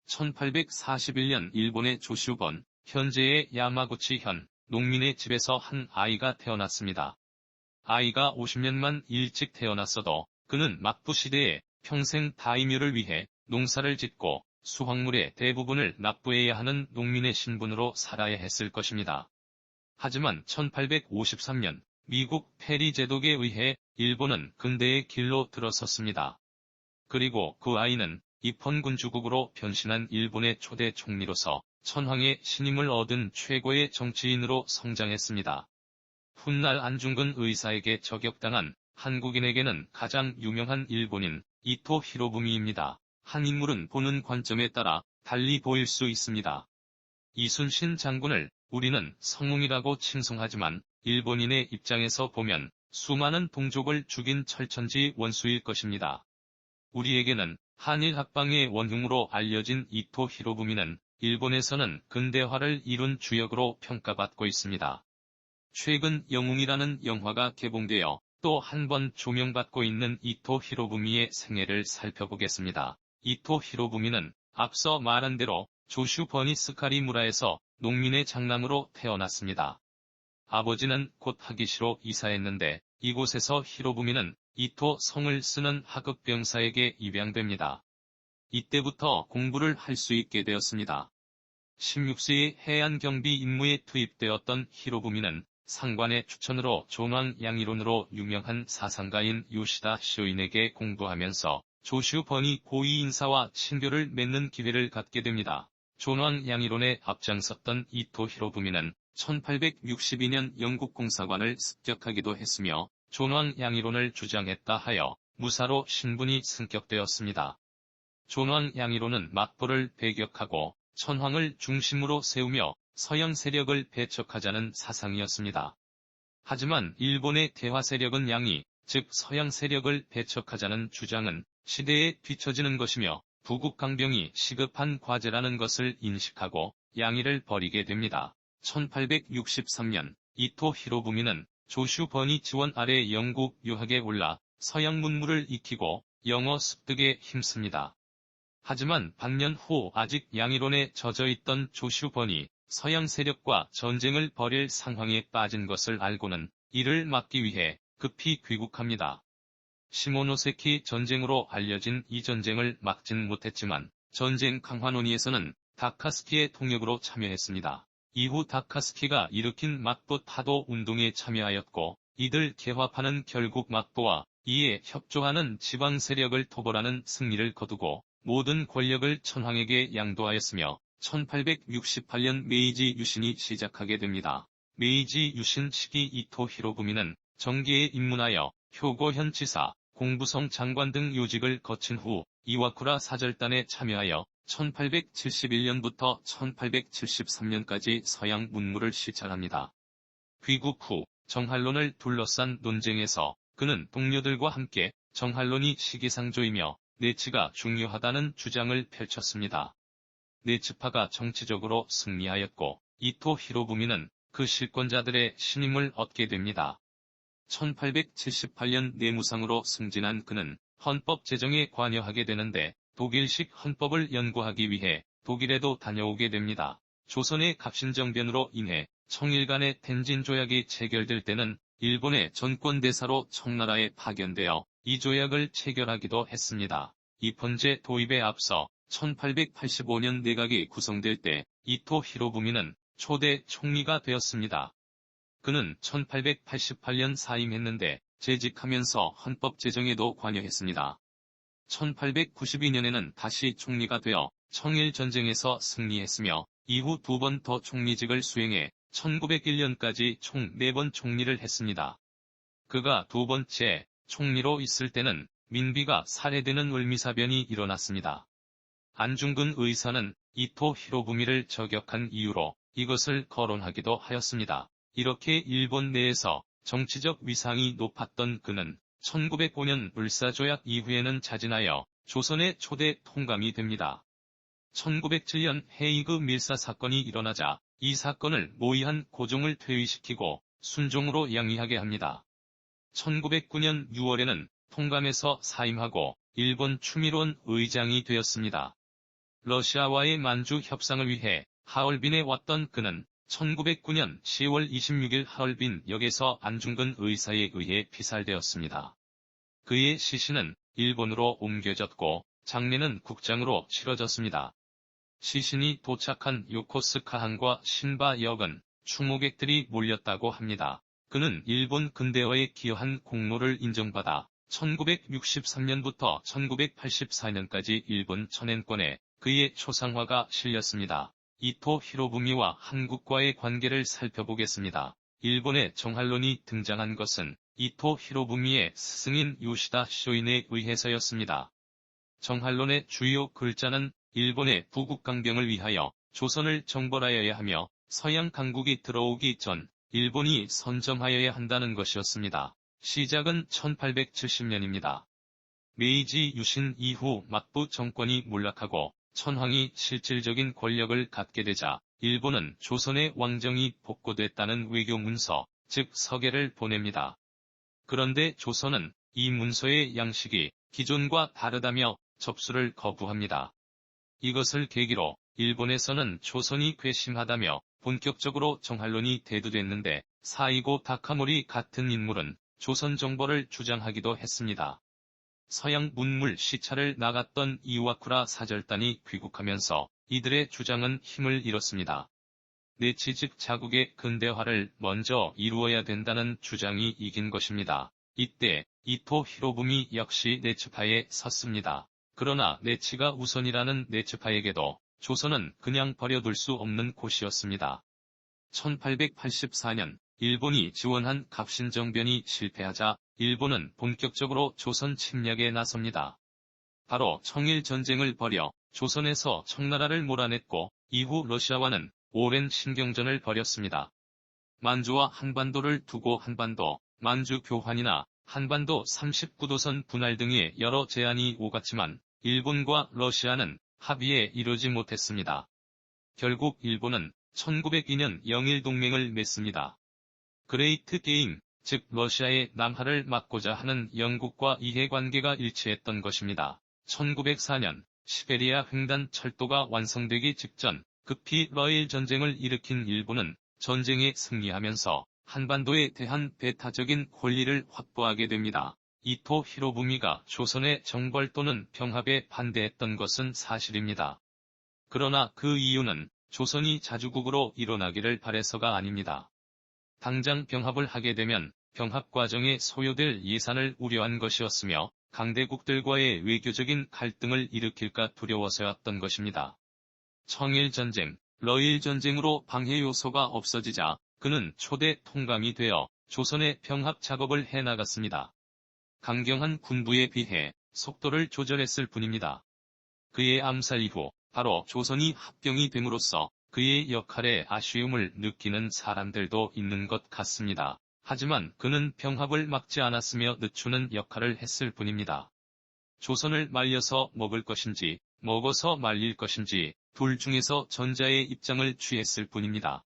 1841년 일본의 조슈번, 현재의 야마구치현, 농민의 집에서 한 아이가 태어났습니다. 아이가 50년만 일찍 태어났어도 그는 막부 시대에 평생 다이묘를 위해 농사를 짓고 수확물의 대부분을 납부해야 하는 농민의 신분으로 살아야 했을 것입니다. 하지만 1853년 미국 페리 제독에 의해 일본은 근대의 길로 들어섰습니다. 그리고 그 아이는 입헌군주국으로 변신한 일본의 초대 총리로서 천황의 신임을 얻은 최고의 정치인으로 성장했습니다. 훗날 안중근 의사에게 저격당한 한국인에게는 가장 유명한 일본인 이토 히로부미입니다. 한 인물은 보는 관점에 따라 달리 보일 수 있습니다. 이순신 장군을 우리는 성웅이라고 칭송하지만 일본인의 입장에서 보면 수많은 동족을 죽인 철천지 원수일 것입니다. 우리에게는 한일 합방의 원흉으로 알려진 이토 히로부미는 일본에서는 근대화를 이룬 주역으로 평가받고 있습니다. 최근 영웅이라는 영화가 개봉되어 또 한 번 조명받고 있는 이토 히로부미의 생애를 살펴보겠습니다. 이토 히로부미는 앞서 말한 대로 조슈 버니스카리 무라에서 농민의 장남으로 태어났습니다. 아버지는 곧 하기시로 이사했는데 이곳에서 히로부미는 이토 성을 쓰는 하급 병사에게 입양됩니다. 이때부터 공부를 할 수 있게 되었습니다. 16세에 해안경비 임무에 투입되었던 히로부미는 상관의 추천으로 존왕 양이론으로 유명한 사상가인 요시다 쇼인에게 공부하면서 조슈 버니 고위 인사와 친교를 맺는 기회를 갖게 됩니다. 존왕 양이론에 앞장섰던 이토 히로부미는 1862년 영국 공사관을 습격하기도 했으며 존왕 양이론을 주장했다 하여 무사로 신분이 승격되었습니다. 존왕 양이론은 막부를 배격하고 천황을 중심으로 세우며 서양 세력을 배척하자는 사상이었습니다. 하지만 일본의 대화 세력은 양이, 즉 서양 세력을 배척하자는 주장은 시대에 뒤처지는 것이며 부국 강병이 시급한 과제라는 것을 인식하고 양이를 버리게 됩니다. 1863년 이토 히로부미는 조슈 버니 지원 아래 영국 유학에 올라 서양 문물을 익히고 영어 습득에 힘씁니다. 하지만 반년 후 아직 양이론에 젖어있던 조슈 버니, 서양 세력과 전쟁을 벌일 상황에 빠진 것을 알고는 이를 막기 위해 급히 귀국합니다. 시모노세키 전쟁으로 알려진 이 전쟁을 막진 못했지만 전쟁 강화 논의에서는 다카스키의 통역으로 참여했습니다. 이후 다카스키가 일으킨 막부 타도 운동에 참여하였고 이들 개화파는 결국 막부와 이에 협조하는 지방 세력을 토벌하는 승리를 거두고 모든 권력을 천황에게 양도하였으며 1868년 메이지 유신이 시작하게 됩니다. 메이지 유신 시기 이토 히로부미는 정계에 입문하여 효고현 지사, 공부성 장관 등 요직을 거친 후 이와쿠라 사절단에 참여하여 1871년부터 1873년까지 서양 문물을 시찰합니다. 귀국 후 정할론을 둘러싼 논쟁에서 그는 동료들과 함께 정할론이 시기상조이며 네츠가 중요하다는 주장을 펼쳤습니다. 네츠파가 정치적으로 승리하였고 이토 히로부미는 그 실권자들의 신임을 얻게 됩니다. 1878년 내무상으로 승진한 그는 헌법 제정에 관여하게 되는데 독일식 헌법을 연구하기 위해 독일에도 다녀오게 됩니다. 조선의 갑신정변으로 인해 청일 간의 텐진 조약이 체결될 때는 일본의 전권대사로 청나라에 파견되어 이 조약을 체결하기도 했습니다. 입헌제 도입에 앞서 1885년 내각이 구성될 때 이토 히로부미는 초대 총리가 되었습니다. 그는 1888년 사임했는데 재직하면서 헌법 제정에도 관여했습니다. 1892년에는 다시 총리가 되어 청일 전쟁에서 승리했으며 이후 2번 더 총리직을 수행해 1901년까지 총 4번 총리를 했습니다. 그가 2번째 총리로 있을 때는 민비가 살해되는 을미사변이 일어났습니다. 안중근 의사는 이토 히로부미를 저격한 이유로 이것을 거론하기도 하였습니다. 이렇게 일본 내에서 정치적 위상이 높았던 그는 1905년 불사조약 이후에는 자진하여 조선의 초대 통감이 됩니다. 1907년 헤이그 밀사 사건이 일어나자 이 사건을 모의한 고종을 퇴위시키고 순종으로 양위하게 합니다. 1909년 6월에는 통감에서 사임하고 일본 추미론 의장이 되었습니다. 러시아와의 만주 협상을 위해 하얼빈에 왔던 그는 1909년 10월 26일 하얼빈 역에서 안중근 의사에 의해 피살되었습니다. 그의 시신은 일본으로 옮겨졌고 장례는 국장으로 치러졌습니다. 시신이 도착한 요코스카항과 신바역은 추모객들이 몰렸다고 합니다. 그는 일본 근대화에 기여한 공로를 인정받아 1963년부터 1984년까지 일본 천엔권에 그의 초상화가 실렸습니다. 이토 히로부미와 한국과의 관계를 살펴보겠습니다. 일본의 정할론이 등장한 것은 이토 히로부미의 스승인 요시다 쇼인에 의해서였습니다. 정할론의 주요 글자는 일본의 부국강병을 위하여 조선을 정벌하여야 하며 서양 강국이 들어오기 전 일본이 선점하여야 한다는 것이었습니다. 시작은 1870년입니다. 메이지 유신 이후 막부 정권이 몰락하고 천황이 실질적인 권력을 갖게 되자 일본은 조선의 왕정이 복고됐다는 외교 문서, 즉 서계를 보냅니다. 그런데 조선은 이 문서의 양식이 기존과 다르다며 접수를 거부합니다. 이것을 계기로 일본에서는 조선이 괘씸하다며 본격적으로 정할론이 대두됐는데 사이고 다카모리 같은 인물은 조선 정벌을 주장하기도 했습니다. 서양 문물 시찰을 나갔던 이와쿠라 사절단이 귀국하면서 이들의 주장은 힘을 잃었습니다. 내치 즉 자국의 근대화를 먼저 이루어야 된다는 주장이 이긴 것입니다. 이때 이토 히로부미 역시 내츠파에 섰습니다. 그러나 내치가 우선이라는 내츠파에게도 조선은 그냥 버려둘 수 없는 곳이었습니다. 1884년 일본이 지원한 갑신정변이 실패하자 일본은 본격적으로 조선 침략에 나섭니다. 바로 청일전쟁을 벌여 조선에서 청나라를 몰아냈고 이후 러시아와는 오랜 신경전을 벌였습니다. 만주와 한반도를 두고 한반도, 만주 교환이나 한반도 39도선 분할 등의 여러 제안이 오갔지만 일본과 러시아는 합의에 이르지 못했습니다. 결국 일본은 1902년 영일동맹을 맺습니다. 그레이트 게임, 즉 러시아의 남하를 막고자 하는 영국과 이해관계가 일치했던 것입니다. 1904년 시베리아 횡단 철도가 완성되기 직전 급히 러일 전쟁을 일으킨 일본은 전쟁에 승리하면서 한반도에 대한 배타적인 권리를 확보하게 됩니다. 이토 히로부미가 조선의 정벌 또는 병합에 반대했던 것은 사실입니다. 그러나 그 이유는 조선이 자주국으로 일어나기를 바래서가 아닙니다. 당장 병합을 하게 되면 병합 과정에 소요될 예산을 우려한 것이었으며 강대국들과의 외교적인 갈등을 일으킬까 두려워서였던 것입니다. 청일전쟁, 러일전쟁으로 방해 요소가 없어지자 그는 초대 통감이 되어 조선의 병합 작업을 해나갔습니다. 강경한 군부에 비해 속도를 조절했을 뿐입니다. 그의 암살 이후 바로 조선이 합병이 됨으로써 그의 역할에 아쉬움을 느끼는 사람들도 있는 것 같습니다. 하지만 그는 병합을 막지 않았으며 늦추는 역할을 했을 뿐입니다. 조선을 말려서 먹을 것인지 먹어서 말릴 것인지 둘 중에서 전자의 입장을 취했을 뿐입니다.